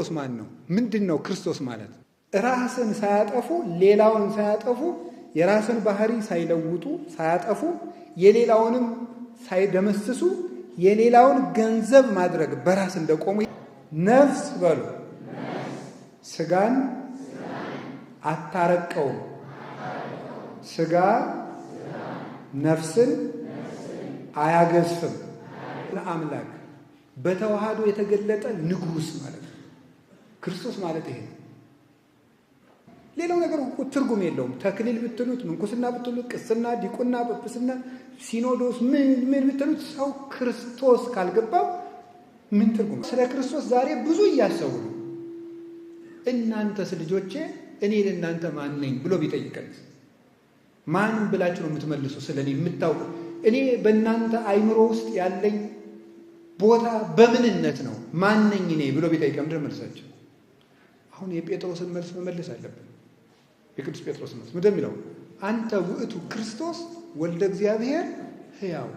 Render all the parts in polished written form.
ክርስቶስ ማን ነው? ምንድነው ክርስቶስ ማለት? ራስን ሳያጠፉ ሌላውን ሳያጠፉ የራስን ባህሪ ሳይለውጡ ሳያጠፉ የሌላውንም ሳይደመስሱ የሌላውን ገንዘብ ማድረግ በራስ እንደቆሙ ነፍስ በሉ ስጋን አታረቀውም። ስጋ ነፍስን አያገዝፍም። አምላክ በተዋህዶ የተገለጠ ንጉሥ ማለት ነው። ክርስቶስ ማለት ይሄ ነው። ሌላው ነገር እኮ ትርጉም የለውም። ተክሊል ብትሉት፣ ምንኩስና ብትሉት፣ ቅስና፣ ዲቁና፣ ጵጵስና፣ ሲኖዶስ ምን ብትሉት ሰው ክርስቶስ ካልገባው ምን ትርጉም? ስለ ክርስቶስ ዛሬ ብዙ እያሰቡ ነው። እናንተስ ልጆቼ እኔ ለእናንተ ማን ነኝ ብሎ ቢጠይቀን ማን ብላችሁ ነው የምትመልሱ? ስለኔ የምታውቁ እኔ በእናንተ አይምሮ ውስጥ ያለኝ ቦታ በምንነት ነው? ማን ነኝ እኔ ብሎ ቢጠይቀን ምንድን መልሳቸው? አሁን የጴጥሮስን መልስ መመለስ አለብን። የቅዱስ ጴጥሮስ መልስ ምንድን የሚለው? አንተ ውእቱ ክርስቶስ ወልደ እግዚአብሔር ሕያው፣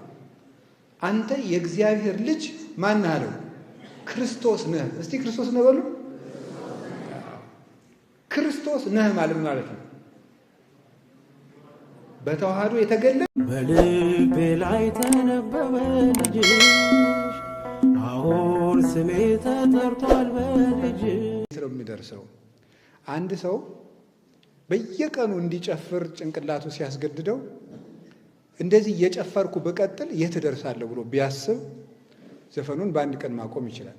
አንተ የእግዚአብሔር ልጅ ማን አለው? ክርስቶስ ነህ። እስቲ ክርስቶስ ነህ በሉ። ክርስቶስ ነህ ማለት ነው። በተዋህዶ የተገለጠ በልቤ ላይ ተነበበ ልጅሽ፣ አሁን ስሜ ተጠርቷል በልጅሽ ነው የሚደርሰው። አንድ ሰው በየቀኑ እንዲጨፍር ጭንቅላቱ ሲያስገድደው እንደዚህ እየጨፈርኩ በቀጥል የት እደርሳለሁ ብሎ ቢያስብ ዘፈኑን በአንድ ቀን ማቆም ይችላል።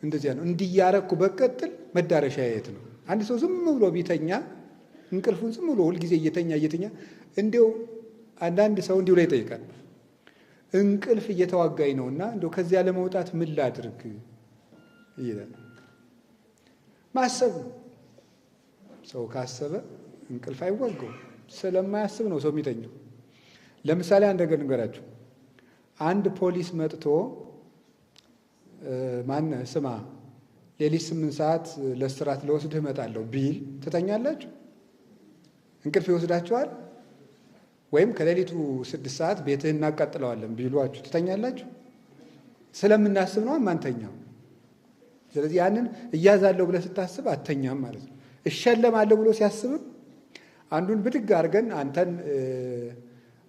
እንደዚያ ነው። እንዲያረኩ በቀጥል መዳረሻ የት ነው? አንድ ሰው ዝም ብሎ ቢተኛ እንቅልፉን ዝም ብሎ ሁልጊዜ እየተኛ እንዲው አንዳንድ ሰው እንዲሁ ላይ ይጠይቃል። እንቅልፍ እየተዋጋኝ ነውና እንደው ከዚያ ለመውጣት ምን ላድርግ ይላል። ማሰብ ነው። ሰው ካሰበ እንቅልፍ አይዋጋው። ስለማያስብ ነው ሰው የሚተኛው። ለምሳሌ አንድ ነገር ንገራችሁ። አንድ ፖሊስ መጥቶ ስማ ሌሊት 8 ሰዓት ለእስራት ለወስድህ እመጣለሁ ቢል ትተኛላችሁ? እንቅልፍ ይወስዳችኋል? ወይም ከሌሊቱ 6 ሰዓት ቤትህ እናቃጥለዋለን ቢሏችሁ ትተኛላችሁ? ስለምናስብ ነው ማንተኛው። ስለዚህ ያንን እያዛለሁ ብለህ ስታስብ አተኛም ማለት ነው። እሸለማለሁ ብሎ ሲያስብም አንዱን ብድግ አድርገን አንተን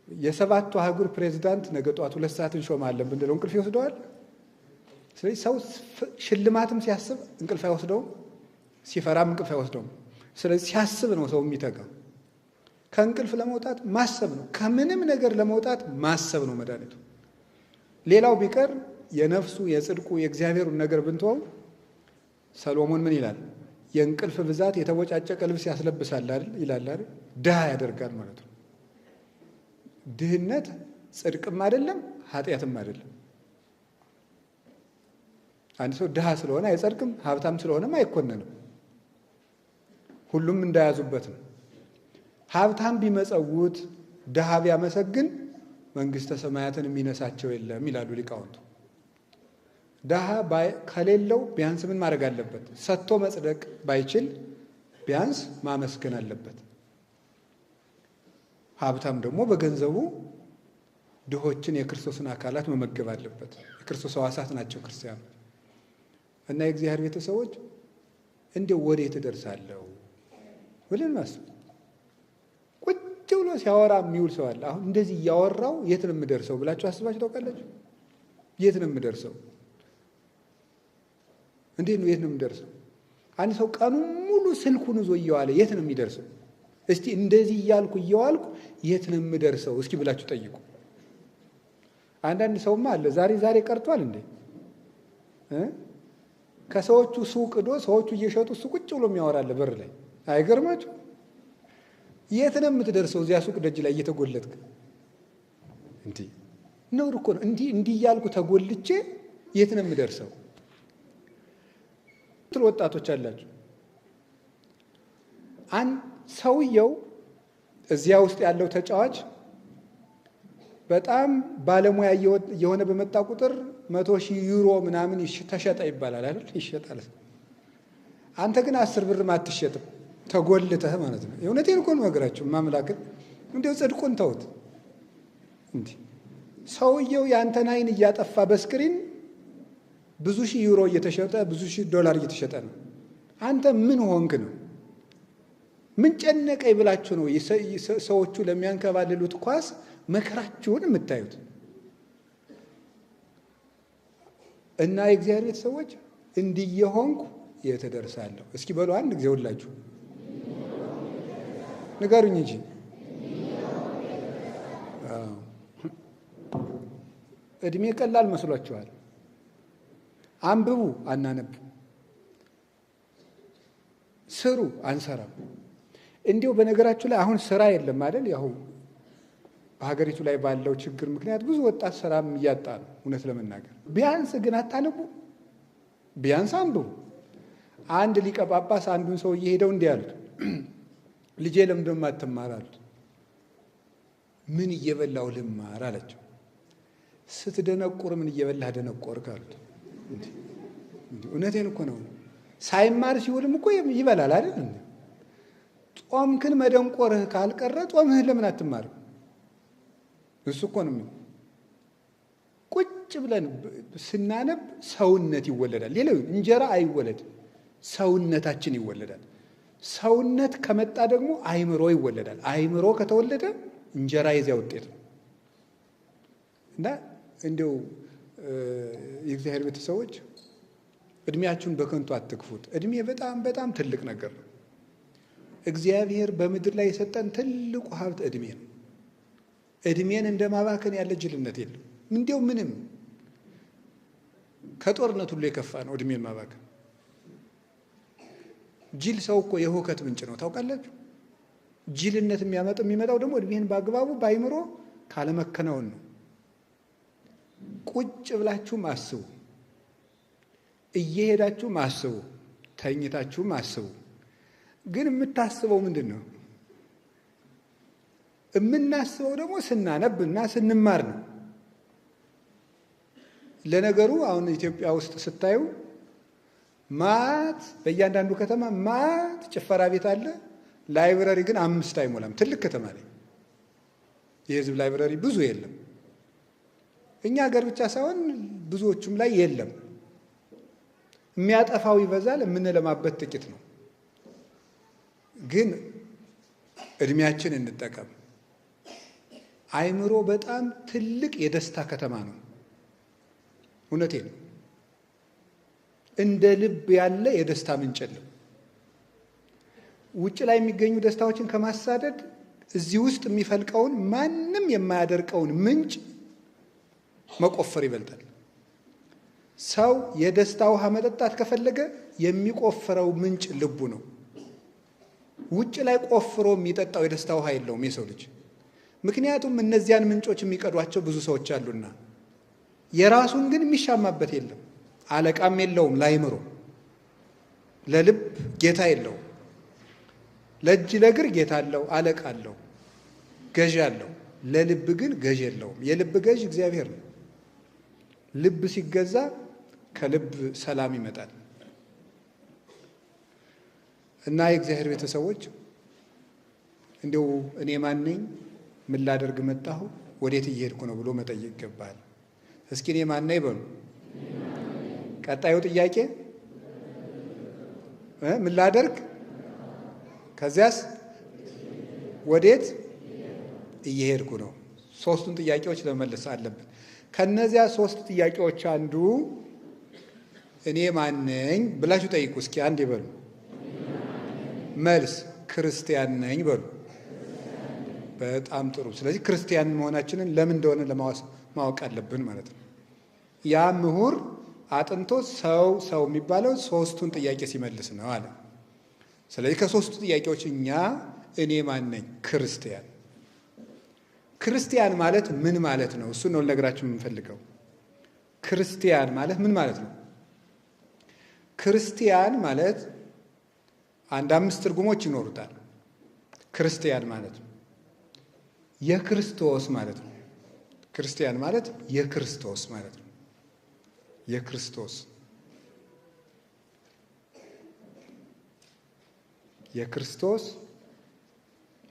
የ7ቱ አህጉር ፕሬዚዳንት ነገ ጠዋት 2 ሰዓት እንሾማለን ብንለው እንቅልፍ ይወስደዋል? ስለዚህ ሰው ሽልማትም ሲያስብ እንቅልፍ አይወስደውም፣ ሲፈራም እንቅልፍ አይወስደውም። ስለዚህ ሲያስብ ነው ሰው የሚተጋው። ከእንቅልፍ ለመውጣት ማሰብ ነው። ከምንም ነገር ለመውጣት ማሰብ ነው መድኃኒቱ። ሌላው ቢቀር የነፍሱ የጽድቁ የእግዚአብሔሩን ነገር ብንተወው ሰሎሞን ምን ይላል? የእንቅልፍ ብዛት የተቦጫጨቀ ልብስ ያስለብሳል ይላል አይደል? ድሃ ያደርጋል ማለት ነው። ድህነት ጽድቅም አይደለም ኃጢአትም አይደለም። አንድ ሰው ድሃ ስለሆነ አይጸድቅም፣ ሀብታም ስለሆነም አይኮነንም። ሁሉም እንዳያዙበት ነው። ሀብታም ቢመጸውት ድሃ ቢያመሰግን መንግሥተ ሰማያትን የሚነሳቸው የለም ይላሉ ሊቃውንቱ። ድሃ ከሌለው ቢያንስ ምን ማድረግ አለበት? ሰጥቶ መጽደቅ ባይችል ቢያንስ ማመስገን አለበት። ሀብታም ደግሞ በገንዘቡ ድሆችን የክርስቶስን አካላት መመገብ አለበት። የክርስቶስ ሕዋሳት ናቸው ክርስቲያኖች። እና የእግዚአብሔር ቤተሰቦች እንዲያው ወዴት እደርሳለሁ ብለን ማስብ። ቁጭ ብሎ ሲያወራ የሚውል ሰው አለ። አሁን እንደዚህ እያወራው የት ነው የምደርሰው ብላችሁ አስባችሁ ታውቃላችሁ? የት ነው የምደርሰው? እንዴት ነው የት ነው የምደርሰው? አንድ ሰው ቀኑን ሙሉ ስልኩን ይዞ እየዋለ የት ነው የሚደርሰው? እስቲ እንደዚህ እያልኩ እየዋልኩ የት ነው የምደርሰው እስኪ ብላችሁ ጠይቁ። አንዳንድ ሰውማ አለ ዛሬ ቀርቷል እንዴ ከሰዎቹ ሱቅ ዶ ሰዎቹ እየሸጡ እሱ ቁጭ ብሎ የሚያወራለ በር ላይ። አይገርማችሁ? የት ነው የምትደርሰው? እዚያ ሱቅ ደጅ ላይ እየተጎለጥክ እንዴ? ነውር እኮ ነው። እንዲህ እያልኩ ተጎልቼ የት ነው የምደርሰው? ወጣቶች አላችሁ። ሰውየው እዚያ ውስጥ ያለው ተጫዋች በጣም ባለሙያ የሆነ በመጣ ቁጥር 100,000 ዩሮ ምናምን ተሸጠ ይባላል አይደል? ይሸጣል። አንተ ግን 10 ብርም አትሸጥም፣ ተጎልተህ ማለት ነው። የእውነቴን እኮ ነው ነገራችሁ። ማምላክን እንደው ጽድቁን ተውት እንዴ! ሰውየው ያንተን አይን እያጠፋ በስክሪን ብዙ ሺህ ዩሮ እየተሸጠ ብዙ ሺህ ዶላር እየተሸጠ ነው። አንተ ምን ሆንክ ነው? ምን ጨነቀኝ ብላችሁ ነው ሰዎቹ ለሚያንከባልሉት ኳስ መከራችሁን የምታዩት? እና የእግዚአብሔር ቤተሰቦች እንዲህ የሆንኩ የት እደርሳለሁ? እስኪ በሉ አንድ ጊዜ ሁላችሁ ንገሩኝ እንጂ። እድሜ ቀላል መስሏችኋል? አንብቡ፣ አናነብ፣ ስሩ፣ አንሰራም። እንዲሁ በነገራችሁ ላይ አሁን ስራ የለም አይደል? ያው በሀገሪቱ ላይ ባለው ችግር ምክንያት ብዙ ወጣት ስራም እያጣ ነው። እውነት ለመናገር ቢያንስ ግን አታነቡ፣ ቢያንስ አንብቡ። አንድ ሊቀ ጳጳስ አንዱን ሰው እየሄደው እንዲህ አሉት፣ ልጄ ለምን ደሞ አትማር አሉት። ምን እየበላው ልማር አላቸው። ስትደነቁር ምን እየበላህ ደነቆርክ አሉት። እውነቴን እኮ ነው። ሳይማር ሲውልም እኮ ይበላል አይደል? ጾምክን መደንቆርህ ካልቀረ ጾምህን ለምን አትማርም? እሱ እኮ ነው። ቁጭ ብለን ስናነብ ሰውነት ይወለዳል። ሌላው እንጀራ አይወለድ፣ ሰውነታችን ይወለዳል። ሰውነት ከመጣ ደግሞ አይምሮ ይወለዳል። አይምሮ ከተወለደ እንጀራ የዚያ ውጤት ነው። እና እንዲያው የእግዚአብሔር ቤተሰቦች እድሜያችሁን በከንቱ አትክፉት። እድሜ በጣም በጣም ትልቅ ነገር ነው። እግዚአብሔር በምድር ላይ የሰጠን ትልቁ ሀብት እድሜ ነው። እድሜን እንደ ማባከን ያለ ጅልነት የለም። እንዲያው ምንም ከጦርነት ሁሉ የከፋ ነው እድሜን ማባከን። ጅል ሰው እኮ የሁከት ምንጭ ነው ታውቃላችሁ። ጅልነት የሚመጣው ደግሞ እድሜን በአግባቡ ባይምሮ ካለመከናወን ነው። ቁጭ ብላችሁም አስቡ፣ እየሄዳችሁም አስቡ፣ ተኝታችሁም አስቡ። ግን የምታስበው ምንድን ነው? የምናስበው ደግሞ ስናነብና ስንማር ነው። ለነገሩ አሁን ኢትዮጵያ ውስጥ ስታዩ ማት በእያንዳንዱ ከተማ ማት ጭፈራ ቤት አለ። ላይብረሪ ግን 5 አይሞላም። ትልቅ ከተማ ላይ የህዝብ ላይብረሪ ብዙ የለም። እኛ ሀገር ብቻ ሳይሆን ብዙዎቹም ላይ የለም። የሚያጠፋው ይበዛል፣ የምንለማበት ጥቂት ነው። ግን እድሜያችን እንጠቀም። አይምሮ በጣም ትልቅ የደስታ ከተማ ነው። እውነቴን ነው። እንደ ልብ ያለ የደስታ ምንጭ የለም። ውጭ ላይ የሚገኙ ደስታዎችን ከማሳደድ እዚህ ውስጥ የሚፈልቀውን ማንም የማያደርቀውን ምንጭ መቆፈር ይበልጣል። ሰው የደስታ ውሃ መጠጣት ከፈለገ የሚቆፍረው ምንጭ ልቡ ነው። ውጭ ላይ ቆፍሮ የሚጠጣው የደስታ ውሃ የለውም የሰው ልጅ። ምክንያቱም እነዚያን ምንጮች የሚቀዷቸው ብዙ ሰዎች አሉና፣ የራሱን ግን የሚሻማበት የለም። አለቃም የለውም ለአይምሮ፣ ለልብ ጌታ የለውም። ለእጅ ለእግር ጌታ አለው፣ አለቃ አለው፣ ገዥ አለው። ለልብ ግን ገዥ የለውም። የልብ ገዥ እግዚአብሔር ነው። ልብ ሲገዛ ከልብ ሰላም ይመጣል። እና የእግዚአብሔር ቤተሰቦች እንዲሁ እኔ ማን ነኝ? ምን ላደርግ መጣሁ? ወዴት እየሄድኩ ነው ብሎ መጠየቅ ይገባል። እስኪ እኔ ማን ነኝ በሉ። ቀጣዩ ጥያቄ ምን ላደርግ፣ ከዚያስ ወዴት እየሄድኩ ነው? ሶስቱን ጥያቄዎች ለመመለስ አለብን። ከነዚያ 3 ጥያቄዎች አንዱ እኔ ማን ነኝ ብላችሁ ጠይቁ። እስኪ አንድ ይበሉ። መልስ ክርስቲያን ነኝ በሉ። በጣም ጥሩ። ስለዚህ ክርስቲያን መሆናችንን ለምን እንደሆነ ማወቅ አለብን ማለት ነው። ያ ምሁር አጥንቶ ሰው የሚባለው 3ቱን ጥያቄ ሲመልስ ነው አለ። ስለዚህ ከ3ቱ ጥያቄዎች እኔ ማን ነኝ? ክርስቲያን። ክርስቲያን ማለት ምን ማለት ነው? እሱ ነው ልነግራችሁ የምንፈልገው። ክርስቲያን ማለት ምን ማለት ነው? ክርስቲያን ማለት አንድ 5 ትርጉሞች ይኖሩታል። ክርስቲያን ማለት የክርስቶስ ማለት ነው። ክርስቲያን ማለት የክርስቶስ ማለት ነው። የክርስቶስ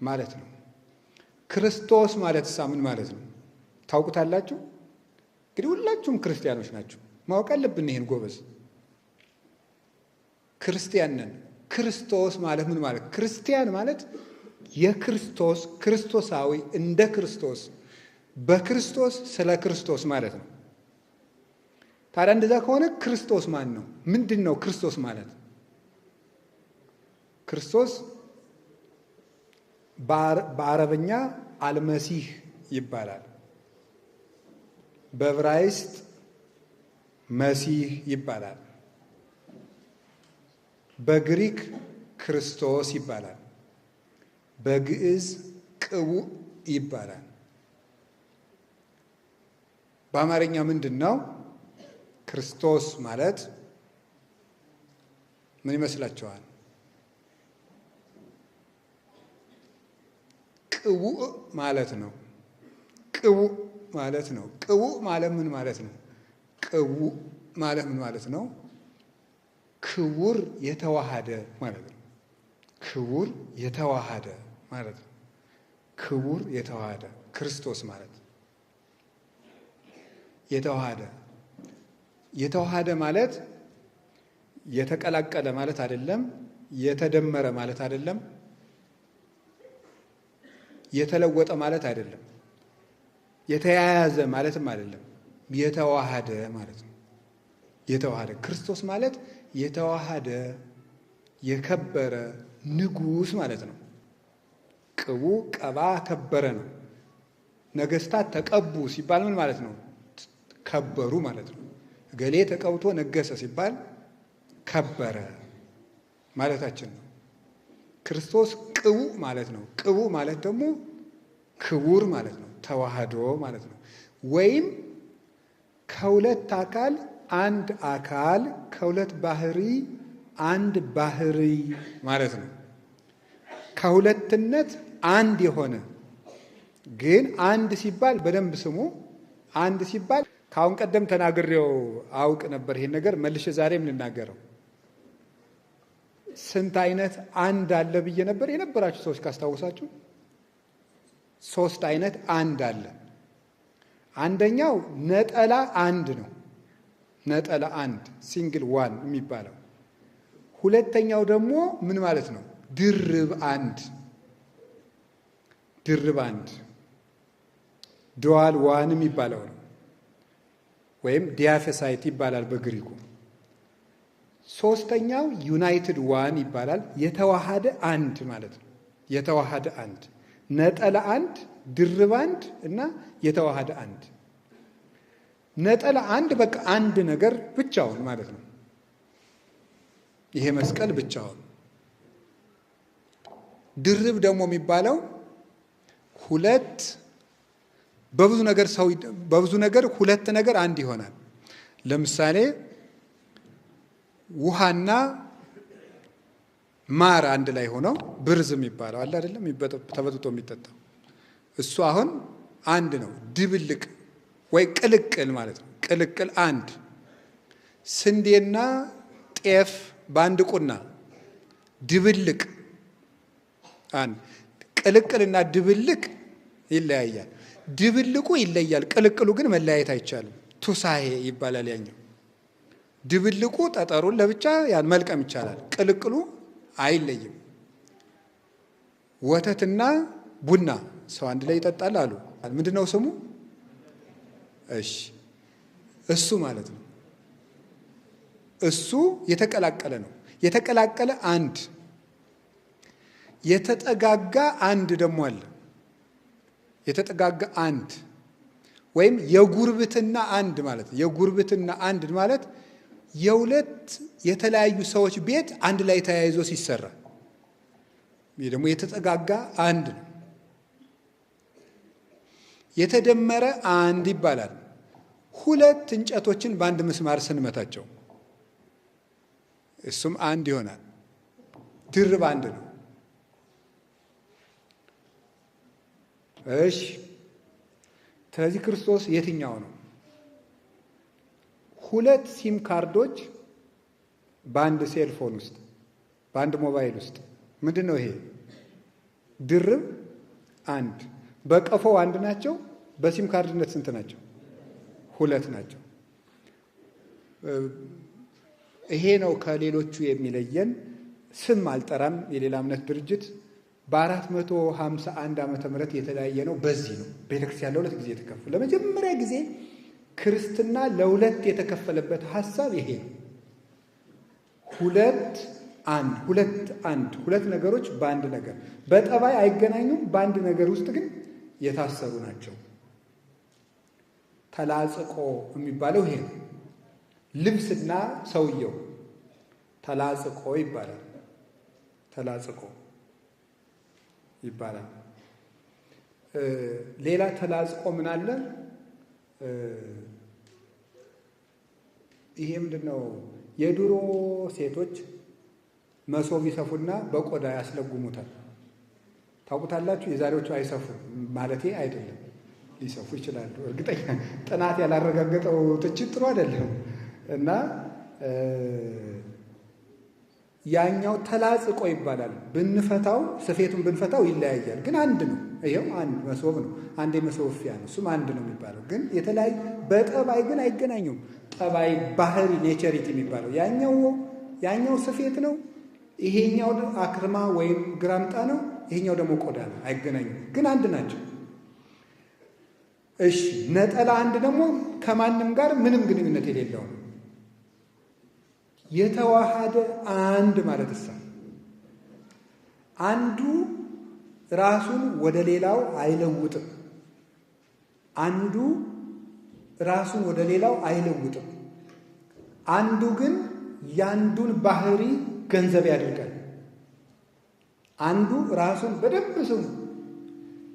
ማለት ነው። ክርስቶስ ማለት ምን ማለት ነው ታውቁታላችሁ? እንግዲህ ሁላችሁም ክርስቲያኖች ናችሁ። ማወቅ አለብን ይሄን ጎበዝ። ክርስቲያን ነን። ክርስቶስ ማለት ምን ማለት? ክርስቲያን ማለት የክርስቶስ ክርስቶሳዊ፣ እንደ ክርስቶስ፣ በክርስቶስ ስለ ክርስቶስ ማለት ነው። ታዲያ እንደዛ ከሆነ ክርስቶስ ማን ነው? ምንድን ነው ክርስቶስ ማለት? ክርስቶስ በአረበኛ አልመሲህ ይባላል። በዕብራይስጥ መሲህ ይባላል። በግሪክ ክርስቶስ ይባላል። በግዕዝ ቅቡእ ይባላል። በአማርኛ ምንድን ነው ክርስቶስ ማለት? ምን ይመስላችኋል? ቅቡእ ማለት ነው። ቅቡእ ማለት ነው። ቅቡእ ማለት ምን ማለት ነው? ቅቡእ ማለት ምን ማለት ነው? ክቡር የተዋሃደ ማለት ነው። ክቡር የተዋሃደ ማለት ነው። ክቡር የተዋሃደ ክርስቶስ ማለት የተዋሃደ የተዋሃደ ማለት የተቀላቀለ ማለት አይደለም። የተደመረ ማለት አይደለም። የተለወጠ ማለት አይደለም። የተያያዘ ማለትም አይደለም። የተዋሃደ ማለት ነው። የተዋሃደ ክርስቶስ ማለት የተዋሃደ የከበረ ንጉሥ ማለት ነው። ቅቡእ ቀባ ከበረ ነው። ነገስታት ተቀቡ ሲባል ምን ማለት ነው? ከበሩ ማለት ነው። እገሌ ተቀብቶ ነገሰ ሲባል ከበረ ማለታችን ነው። ክርስቶስ ቅቡእ ማለት ነው። ቅቡእ ማለት ደግሞ ክቡር ማለት ነው። ተዋህዶ ማለት ነው። ወይም ከሁለት አካል አንድ አካል፣ ከሁለት ባህሪ አንድ ባህሪ ማለት ነው። ከሁለትነት አንድ የሆነ ግን አንድ ሲባል በደንብ ስሙ። አንድ ሲባል ከአሁን ቀደም ተናግሬው አውቅ ነበር። ይሄን ነገር መልሼ ዛሬም ልናገረው። ስንት አይነት አንድ አለ ብዬ ነበር። የነበራችሁ ሰዎች ካስታወሳችሁ 3 አይነት አንድ አለ። አንደኛው ነጠላ አንድ ነው። ነጠላ አንድ ሲንግል ዋን የሚባለው። ሁለተኛው ደግሞ ምን ማለት ነው? ድርብ አንድ። ድርብ አንድ ዱዋል ዋን የሚባለው ነው። ወይም ዲያፌሳይት ይባላል በግሪኩ። ሶስተኛው ዩናይትድ ዋን ይባላል። የተዋሃደ አንድ ማለት ነው። የተዋሃደ አንድ፣ ነጠላ አንድ፣ ድርብ አንድ እና የተዋሃደ አንድ። ነጠላ አንድ በቃ አንድ ነገር ብቻውን ማለት ነው። ይሄ መስቀል ብቻውን። ድርብ ደግሞ የሚባለው ሁለት በብዙ ነገር ሁለት ነገር አንድ ይሆናል። ለምሳሌ ውሃና ማር አንድ ላይ ሆነው ብርዝ የሚባለው አለ አይደለም? ተበጥቶ የሚጠጣው እሱ አሁን አንድ ነው። ድብልቅ ወይ ቅልቅል ማለት ነው። ቅልቅል አንድ። ስንዴና ጤፍ በአንድ ቁና ድብልቅ አንድ። ቅልቅልና ድብልቅ ይለያያል። ድብልቁ ይለያል፣ ቅልቅሉ ግን መለያየት አይቻልም። ቱሳሄ ይባላል ያኛው። ድብልቁ ጠጠሩን ለብቻ ያን መልቀም ይቻላል፣ ቅልቅሉ አይለይም። ወተትና ቡና ሰው አንድ ላይ ይጠጣል አሉ። ምንድነው ስሙ? እሺ እሱ ማለት ነው። እሱ የተቀላቀለ ነው። የተቀላቀለ አንድ። የተጠጋጋ አንድ ደግሞ አለ። የተጠጋጋ አንድ ወይም የጉርብትና አንድ ማለት ነው። የጉርብትና አንድ ማለት የሁለት የተለያዩ ሰዎች ቤት አንድ ላይ ተያይዞ ሲሰራ፣ ይህ ደግሞ የተጠጋጋ አንድ ነው። የተደመረ አንድ ይባላል። ሁለት እንጨቶችን በአንድ ምስማር ስንመታቸው እሱም አንድ ይሆናል። ድርብ አንድ ነው። እሺ፣ ስለዚህ ክርስቶስ የትኛው ነው? ሁለት ሲም ካርዶች በአንድ ሴልፎን ውስጥ በአንድ ሞባይል ውስጥ ምንድን ነው ይሄ? ድርብ አንድ። በቀፎው አንድ ናቸው። በሲም ካርድነት ስንት ናቸው? ሁለት ናቸው። ይሄ ነው ከሌሎቹ የሚለየን። ስም አልጠራም። የሌላ እምነት ድርጅት በ451 ዓመተ ምህረት የተለያየ ነው። በዚህ ነው ቤተክርስቲያን ለሁለት ጊዜ የተከፈለ። ለመጀመሪያ ጊዜ ክርስትና ለሁለት የተከፈለበት ሐሳብ ይሄ ነው። ሁለት ነገሮች በአንድ ነገር በጠባይ አይገናኙም፣ በአንድ ነገር ውስጥ ግን የታሰሩ ናቸው። ተላጽቆ የሚባለው ይሄ ነው። ልብስና ሰውየው ተላጽቆ ይባላል። ተላጽቆ ይባላል። ሌላ ተላጽቆ ምን አለ? ይሄ ምንድነው? የድሮ ሴቶች መሶብ ይሰፉና በቆዳ ያስለጉሙታል። ታውቁታላችሁ? የዛሬዎቹ አይሰፉም ማለቴ አይደለም፣ ሊሰፉ ይችላሉ። እርግጠኛ ጥናት ያላረጋገጠው ትችት ጥሩ አይደለም። እና ያኛው ተላጽቆ ይባላል። ብንፈታው ስፌቱን ብንፈታው ይለያያል፣ ግን አንድ ነው። ይሄው አንድ መሶብ ነው፣ አንድ የመሶፍያ ነው። እሱም አንድ ነው የሚባለው፣ ግን የተለያዩ በጠባይ ግን አይገናኙም። ጠባይ ባህሪ ኔቸሪቲ የሚባለው ያኛው ስፌት ነው፣ ይሄኛው አክርማ ወይም ግራምጣ ነው፣ ይሄኛው ደግሞ ቆዳ ነው። አይገናኙም፣ ግን አንድ ናቸው። እሺ ነጠላ አንድ ደግሞ ከማንም ጋር ምንም ግንኙነት የሌለው ነው። የተዋሃደ አንድ ማለት እሳ አንዱ ራሱን ወደ ሌላው አይለውጥም። አንዱ ራሱን ወደ ሌላው አይለውጥም። አንዱ ግን ያንዱን ባህሪ ገንዘብ ያደርጋል። አንዱ ራሱን በደንብ ስሙ።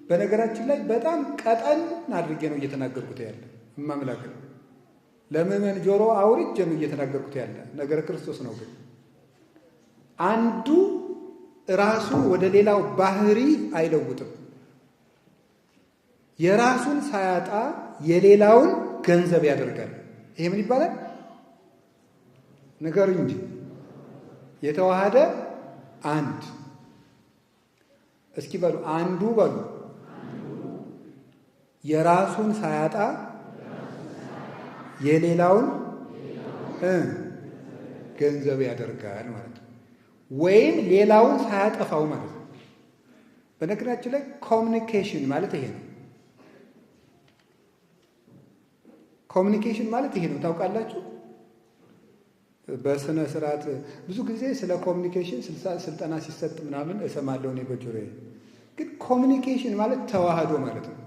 በነገራችን ላይ በጣም ቀጠን አድርጌ ነው እየተናገርኩት ያለ እማምላክ ነው። ለምዕመን ጆሮ አውርጄ ነው እየተናገርኩት ያለ ነገረ ክርስቶስ ነው። ግን አንዱ ራሱን ወደ ሌላው ባህሪ አይለውጥም። የራሱን ሳያጣ የሌላውን ገንዘብ ያደርጋል። ይሄ ምን ይባላል? ንገሩኝ እንጂ። የተዋሃደ አንድ። እስኪ በሉ አንዱ በሉ። የራሱን ሳያጣ የሌላውን ገንዘብ ያደርጋል ማለት ነው። ወይም ሌላውን ሳያጠፋው ማለት ነው። በነገራችን ላይ ኮሚኒኬሽን ማለት ይሄ ነው። ኮሚኒኬሽን ማለት ይሄ ነው። ታውቃላችሁ? በስነ ስርዓት ብዙ ጊዜ ስለ ኮሚኒኬሽን ስልጠና ሲሰጥ ምናምን እሰማለሁ እኔ በጆሮዬ። ግን ኮሚኒኬሽን ማለት ተዋህዶ ማለት ነው።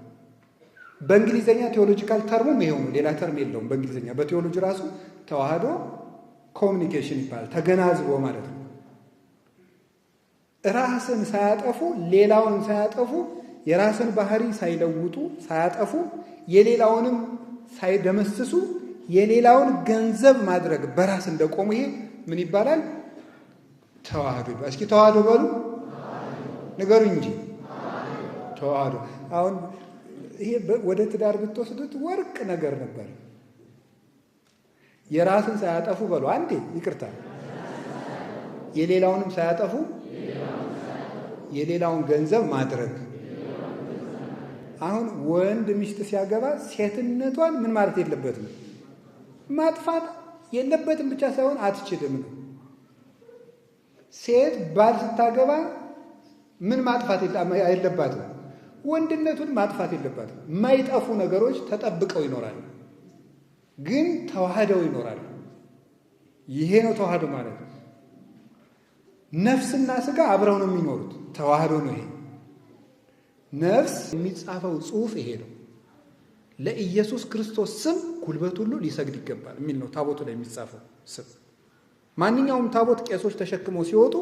በእንግሊዝኛ ቴዎሎጂካል ተርሙም ይሄው ነው። ሌላ ተርም የለውም በእንግሊዝኛ። በቴዎሎጂ ራሱ ተዋህዶ ኮሚኒኬሽን ይባላል። ተገናዝቦ ማለት ነው። ራስን ሳያጠፉ ሌላውን ሳያጠፉ የራስን ባህሪ ሳይለውጡ ሳያጠፉ የሌላውንም ሳይደመስሱ የሌላውን ገንዘብ ማድረግ በራስ እንደቆሙ ይሄ ምን ይባላል? ተዋህዶ ይባላል። እስኪ ተዋህዶ በሉ ንገሩ እንጂ። ተዋህዶ አሁን ይሄ ወደ ትዳር ብትወስዱት ወርቅ ነገር ነበር። የራስን ሳያጠፉ በሉ አንዴ ይቅርታ፣ የሌላውንም ሳያጠፉ የሌላውን ገንዘብ ማድረግ። አሁን ወንድ ሚስት ሲያገባ ሴትነቷን ምን ማለት የለበትም ማጥፋት የለበትም ብቻ ሳይሆን አትችልም ነው። ሴት ባል ስታገባ ምን ማጥፋት የለባትም? ወንድነቱን ማጥፋት የለባትም። የማይጠፉ ነገሮች ተጠብቀው ይኖራሉ፣ ግን ተዋህደው ይኖራሉ። ይሄ ነው ተዋህዶ ማለት ነው። ነፍስና ስጋ አብረው ነው የሚኖሩት። ተዋህዶ ነው ይሄ። ነፍስ የሚጻፈው ጽሑፍ ይሄ ነው። ለኢየሱስ ክርስቶስ ስም ጉልበት ሁሉ ሊሰግድ ይገባል የሚል ነው ታቦቱ ላይ የሚጻፈው ስም። ማንኛውም ታቦት ቄሶች ተሸክመው ሲወጡ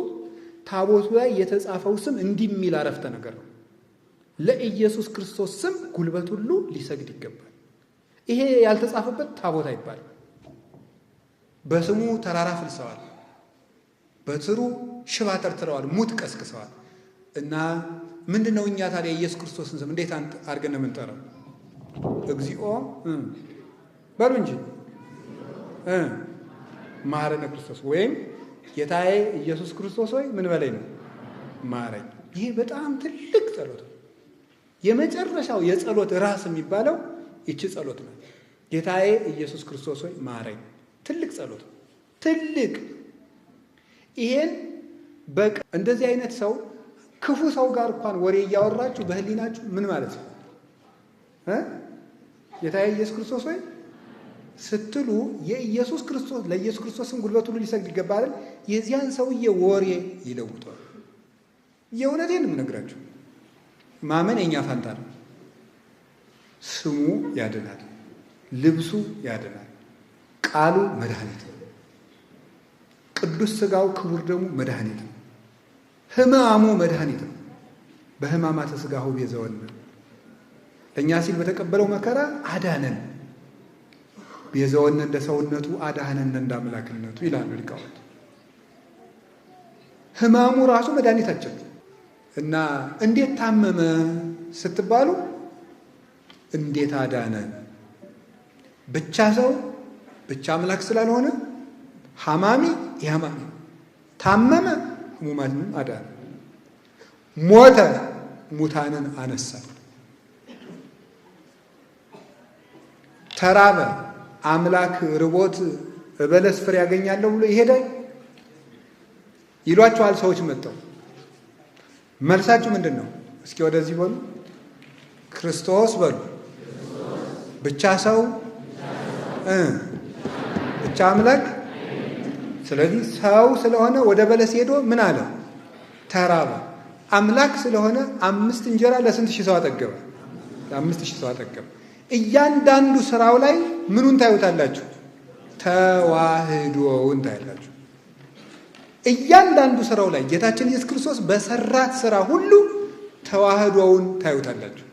ታቦቱ ላይ የተጻፈው ስም እንዲህ የሚል አረፍተ ነገር ነው። ለኢየሱስ ክርስቶስ ስም ጉልበት ሁሉ ሊሰግድ ይገባል። ይሄ ያልተጻፈበት ታቦት አይባልም። በስሙ ተራራ ፍልሰዋል፣ በትሩ ሽባ ተርትረዋል፣ ሙት ቀስቅሰዋል። እና ምንድነው እኛ ታዲያ የኢየሱስ ክርስቶስን ስም እንዴት አድርገን ነው የምንጠራው? እግዚኦ በሉ እንጂ ማረነ ክርስቶስ፣ ወይም ጌታዬ ኢየሱስ ክርስቶስ ሆይ ምን በላይ ነው ማረኝ። ይሄ በጣም ትልቅ ጸሎት ነው። የመጨረሻው የጸሎት ራስ የሚባለው ይቺ ጸሎት ነው። ጌታዬ ኢየሱስ ክርስቶስ ሆይ ማረኝ። ትልቅ ጸሎት ትልቅ። ይሄን እንደዚህ አይነት ሰው ክፉ ሰው ጋር እንኳን ወሬ እያወራችሁ በህሊናችሁ ምን ማለት ነው? ጌታዬ ኢየሱስ ክርስቶስ ወይ ስትሉ ለኢየሱስ ክርስቶስም ጉልበት ሁሉ ሊሰግድ ይገባል። የዚያን ሰውዬ ወሬ ይለውጧል። የእውነቴን የምነግራችሁ ማመን የኛ ፋንታ ነው። ስሙ ያድናል፣ ልብሱ ያድናል፣ ቃሉ መድኃኒት ነው፣ ቅዱስ ሥጋው ክቡር ደሙ መድኃኒት ነው፣ ሕማሙ መድኃኒት ነው። በሕማማተ ሥጋሁ ቤዛወነ ለእኛ ሲል በተቀበለው መከራ አዳነን። ቤዛወነ እንደ ሰውነቱ አዳነን እንደ አምላክነቱ ይላሉ ሊቃውንት። ሕማሙ ራሱ መድኃኒታችን እና እንዴት ታመመ ስትባሉ እንዴት አዳነ? ብቻ ሰው ብቻ አምላክ ስላልሆነ ሐማሚ የሐማሚ ታመመ፣ ሕሙማንን አዳነ። ሞተ፣ ሙታንን አነሳ። ተራበ፣ አምላክ ርቦት በለስ ፍሬ ያገኛለሁ ብሎ ይሄዳል ይሏቸዋል ሰዎች መጥተው። መልሳችሁ ምንድን ነው? እስኪ ወደዚህ በሉ። ክርስቶስ በሉ። ብቻ ሰው ብቻ አምላክ። ስለዚህ ሰው ስለሆነ ወደ በለስ ሄዶ ምን አለ? ተራበ። አምላክ ስለሆነ 5 እንጀራ ለስንት ሺህ ሰው አጠገበ? ለ5,000 ሰው አጠገበ። እያንዳንዱ ስራው ላይ ምኑን ታዩታላችሁ? ተዋህዶውን ታያላችሁ። እያንዳንዱ ስራው ላይ ጌታችን ኢየሱስ ክርስቶስ በሰራት ስራ ሁሉ ተዋህዶውን ታዩታላችሁ።